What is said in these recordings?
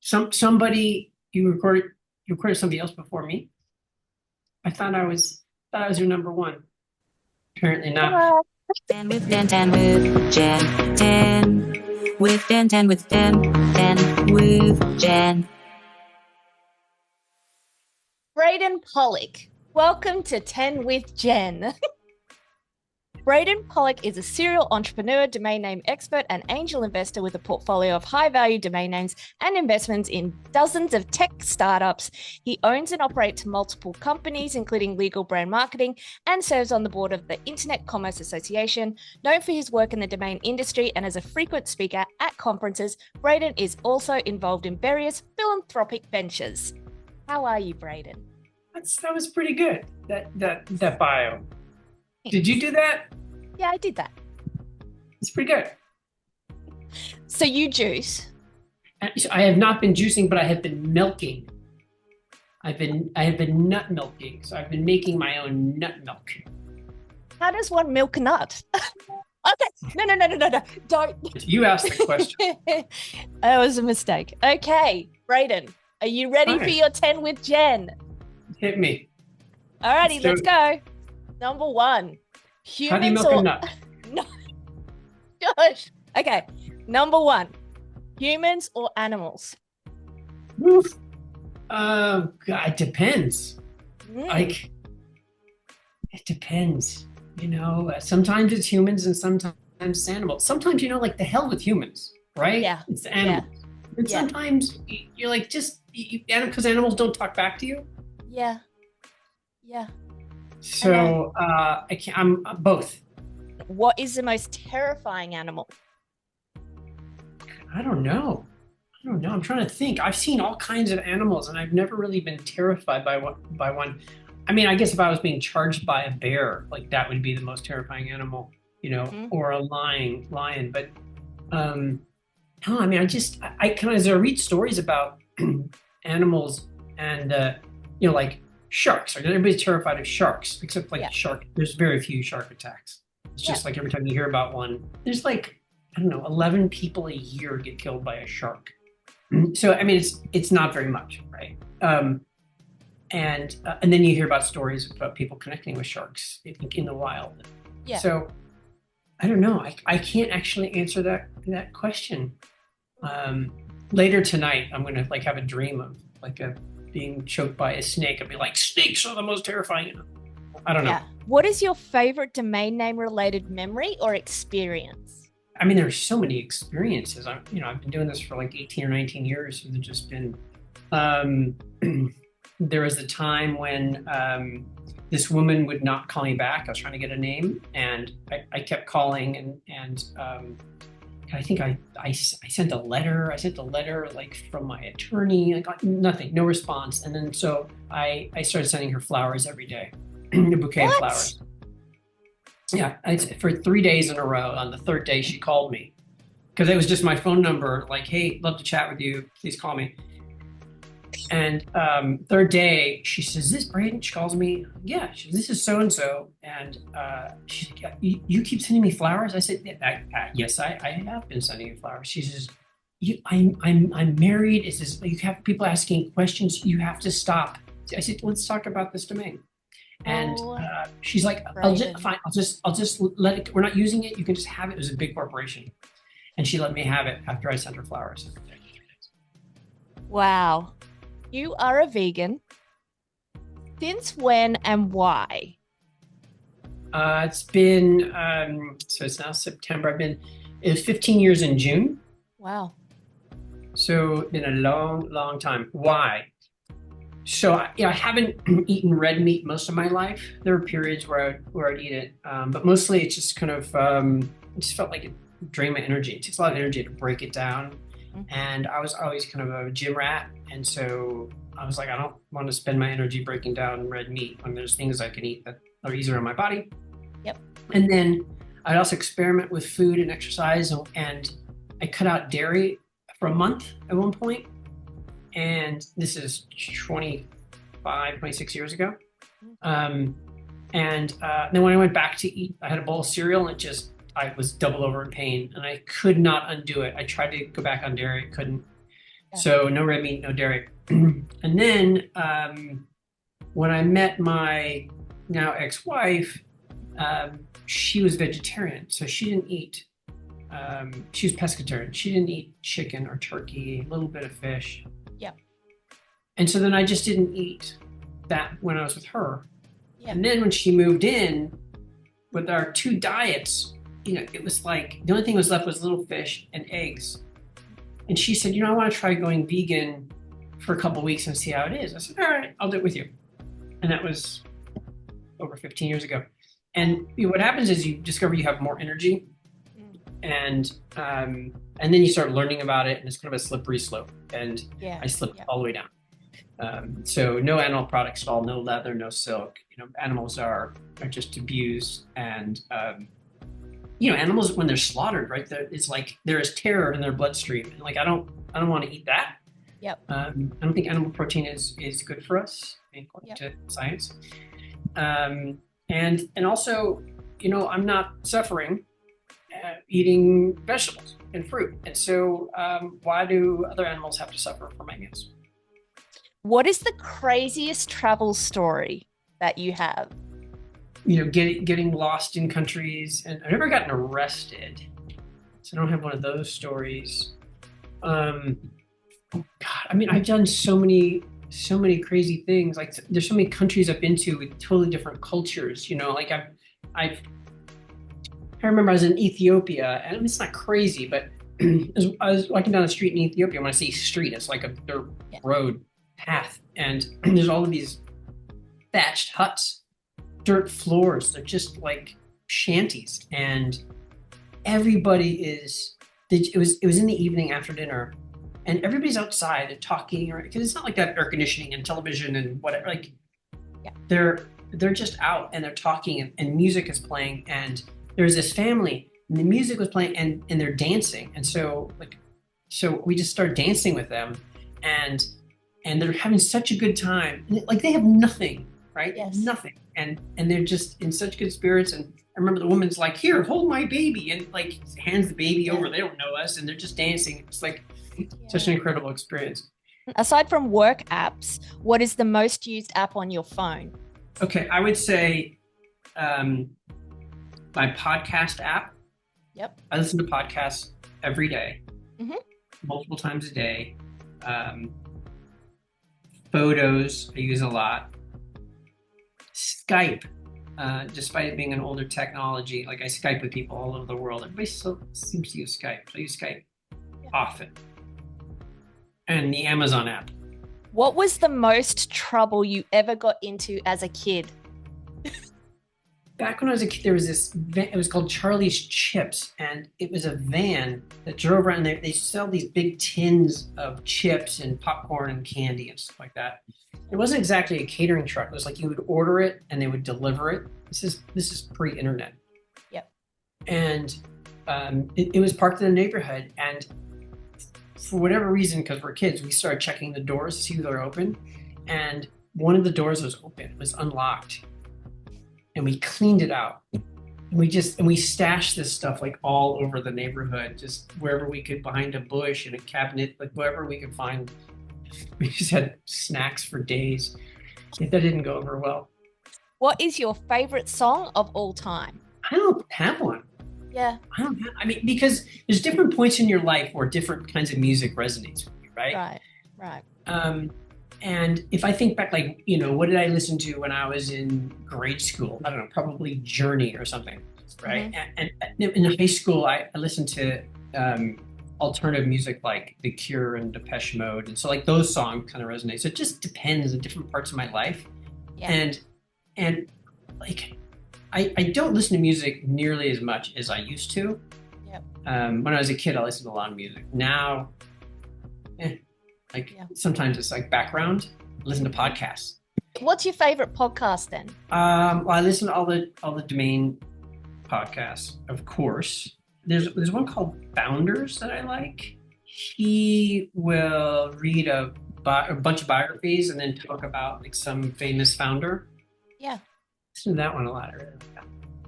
Somebody you recorded somebody else before me. I thought I was your number one. Apparently not. Hello. 10 with 10, 10 with Jen, 10 with 10, 10 with 10, 10 with Jen. Braden Pollock, welcome to 10 with Jen. Braden Pollock is a serial entrepreneur, domain name expert, and angel investor with a portfolio of high-value domain names and investments in dozens of tech startups. He owns and operates multiple companies, including legal brand marketing, and serves on the board of the Internet Commerce Association. Known for his work in the domain industry and as a frequent speaker at conferences, Braden is also involved in various philanthropic ventures. How are you, Braden? That was pretty good. That bio. Did you do that? Yeah, I did that. It's pretty good. So you juice. I have not been juicing, but I have been milking. I have been nut milking. So I've been making my own nut milk. How does one milk a nut? Okay. No. Don't. You asked the question. That was a mistake. Okay, Braden, are you ready for your 10 with Jen? Hit me. Alrighty, let's go. Number one. Humans How do you milk a nut? No. Gosh. Okay. Number one. Humans or animals? Oof. God, it depends. Like, it depends. Sometimes it's humans and sometimes it's animals. Sometimes, like the hell with humans, right? Yeah. It's the animals. Yeah. And sometimes you're like, because animals don't talk back to you. Yeah. So I'm both. What is the most terrifying animal? I don't know. I'm trying to think. I've seen all kinds of animals and I've never really been terrified by one. I mean, I guess if I was being charged by a bear, like that would be the most terrifying animal, or a lion. But no, I mean, I kind of, as I read stories about animals and, like sharks. Everybody's terrified of sharks, except shark. There's very few shark attacks. It's just like every time you hear about one, there's 11 people a year get killed by a shark. So, I mean, it's not very much, right? And then you hear about stories about people connecting with sharks, I think, in the wild. Yeah. So, I don't know. I can't actually answer that question. Later tonight, I'm going to have a dream of being choked by a snake. I'd be like, snakes are the most terrifying. I don't know. Yeah. What is your favorite domain name related memory or experience? I mean, there's so many experiences. I've been doing this for 18 or 19 years. So there's just been, there was a time when this woman would not call me back. I was trying to get a name and I kept calling and I think I sent a letter. I sent a letter from my attorney. I got nothing, no response. And then so I started sending her flowers every day, a bouquet of flowers. Yeah, for 3 days in a row. On the third day, she called me because it was just my phone number. Like, hey, love to chat with you. Please call me. And third day, she says, "Is this Braden?" She calls me. Yeah, this is so and so. And she's like, "You keep sending me flowers?" I said, "Yes, I have been sending you flowers." She says, "I'm married." It says, "You have people asking questions. You have to stop." I said, "Let's talk about this domain." And she's like, "I'll just let it. We're not using it. You can just have it." It was a big corporation, and she let me have it after I sent her flowers. Wow. You are a vegan. Since when and why? It's been, so it's now September. It was 15 years in June. Wow. So it's been a long, long time. Why? So I haven't eaten red meat most of my life. There were periods where I'd eat it, but mostly it's just kind of, it just felt like it drained my energy. It takes a lot of energy to break it down. And I was always kind of a gym rat. And so I was like, I don't want to spend my energy breaking down red meat when there's things I can eat that are easier on my body. Yep. And then I'd also experiment with food and exercise. And I cut out dairy for a month at one point. And this is 26 years ago. And then when I went back to eat, I had a bowl of cereal and I was double over in pain and I could not undo it. I tried to go back on dairy, couldn't. So no red meat, no dairy. And then when I met my now ex-wife, she was vegetarian, so she didn't eat. She was pescatarian. She didn't eat chicken or turkey, a little bit of fish. Yep. And so then I just didn't eat that when I was with her. Yep. And then when she moved in with our two diets, it was like the only thing was left was little fish and eggs. And she said, I want to try going vegan for a couple of weeks and see how it is. I said, all right, I'll do it with you. And that was over 15 years ago. And what happens is you discover you have more energy, and then you start learning about it, and it's kind of a slippery slope. And I slipped all the way down. So no animal products at all, no leather, no silk. Animals are just abused, and animals when they're slaughtered, right? It's like there is terror in their bloodstream, and like I don't want to eat that. Yep. I don't think animal protein is good for us, according to science. And also, I'm not suffering eating vegetables and fruit, and so why do other animals have to suffer for my meals? What is the craziest travel story that you have? Getting lost in countries, and I've never gotten arrested, so I don't have one of those stories. God, I've done so many crazy things. Like there's so many countries I've been to with totally different cultures. Like I remember I was in Ethiopia, and it's not crazy, but I was walking down the street in Ethiopia. When I say street, it's like a dirt road path, and there's all of these thatched huts, dirt floors. They're just like shanties, and everybody is. It was in the evening after dinner, and everybody's outside and talking, because it's not like that air conditioning and television and whatever. Like, they're just out and they're talking, and music is playing, and there's this family, and the music was playing, and they're dancing, and so we just start dancing with them, and they're having such a good time. Like they have nothing, right? Yes. Nothing. And they're just in such good spirits. And I remember the woman's like, here, hold my baby. And like hands the baby over. They don't know us. And they're just dancing. It's like such an incredible experience. Aside from work apps, what is the most used app on your phone? Okay. I would say my podcast app. Yep. I listen to podcasts every day, multiple times a day. Photos, I use a lot. Skype, despite it being an older technology, like I Skype with people all over the world. Everybody still seems to use Skype. So I use Skype often. And the Amazon app. What was the most trouble you ever got into as a kid? Back when I was a kid, there was this van, it was called Charlie's Chips, and it was a van that drove around. They sell these big tins of chips and popcorn and candy and stuff like that. It wasn't exactly a catering truck. It was like you would order it and they would deliver it. This is pre-internet. Yep. And it was parked in the neighborhood, and for whatever reason, because we're kids, we started checking the doors to see if they're open, and one of the doors was open. It was unlocked. And we cleaned it out. And we stashed this stuff like all over the neighborhood, just wherever we could, behind a bush, in a cabinet, like wherever we could find. We just had snacks for days. That didn't go over well. What is your favorite song of all time? I don't have one. Yeah. Because there's different points in your life where different kinds of music resonates with you, right? Right. And if I think back, like, what did I listen to when I was in grade school? I don't know, probably Journey or something, right? And in high school, I listened to alternative music like The Cure and Depeche Mode. And so like those songs kind of resonate. So it just depends on different parts of my life. Yeah. And like, I don't listen to music nearly as much as I used to. Yep. When I was a kid, I listened to a lot of music. Now, sometimes it's like background. Listen to podcasts. What's your favorite podcast then? Well, I listen to all the Domain podcasts, of course. There's one called Founders that I like. He will read a bunch of biographies and then talk about like some famous founder. Yeah. Listen to that one a lot. I really like that.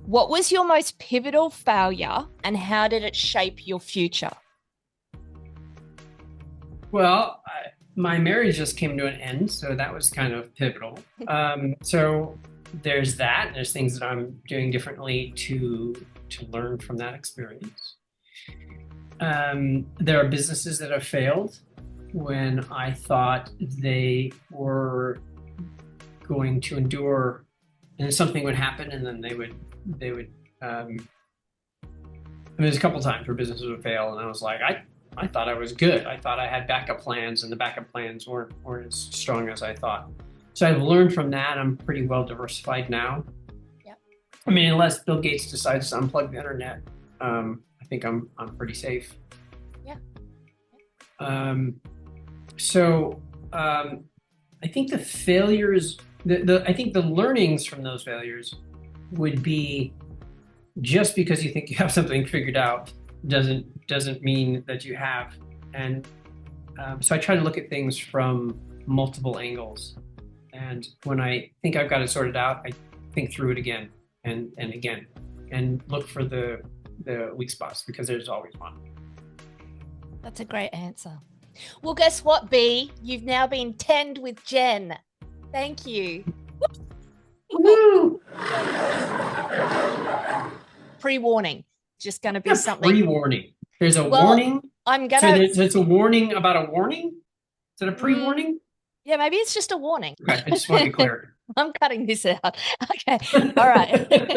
What was your most pivotal failure and how did it shape your future? Well, my marriage just came to an end, so that was kind of pivotal. So there's that. There's things that I'm doing differently to learn from that experience. There are businesses that have failed when I thought they were going to endure, and something would happen, and then they would. There's a couple times where businesses would fail, and I was like, I thought I was good. I thought I had backup plans, and the backup plans weren't as strong as I thought. So I've learned from that. I'm pretty well diversified now. Yep. I mean, unless Bill Gates decides to unplug the internet, I think I'm pretty safe. Yeah. I think the failures, I think the learnings from those failures would be, just because you think you have something figured out doesn't mean that you have. And so I try to look at things from multiple angles. And when I think I've got it sorted out, I think through it again and again, and look for the weak spots, because there's always one. That's a great answer. Well, guess what, B? You've now been 10'd with Jen. Thank you. Woo! Pre-warning. Just going to be something. Pre-warning. There's a warning. I'm gonna. So it's a warning about a warning. Is it a pre-warning? Yeah, maybe it's just a warning. Okay, I just want to be clear. I'm cutting this out. Okay. All right. So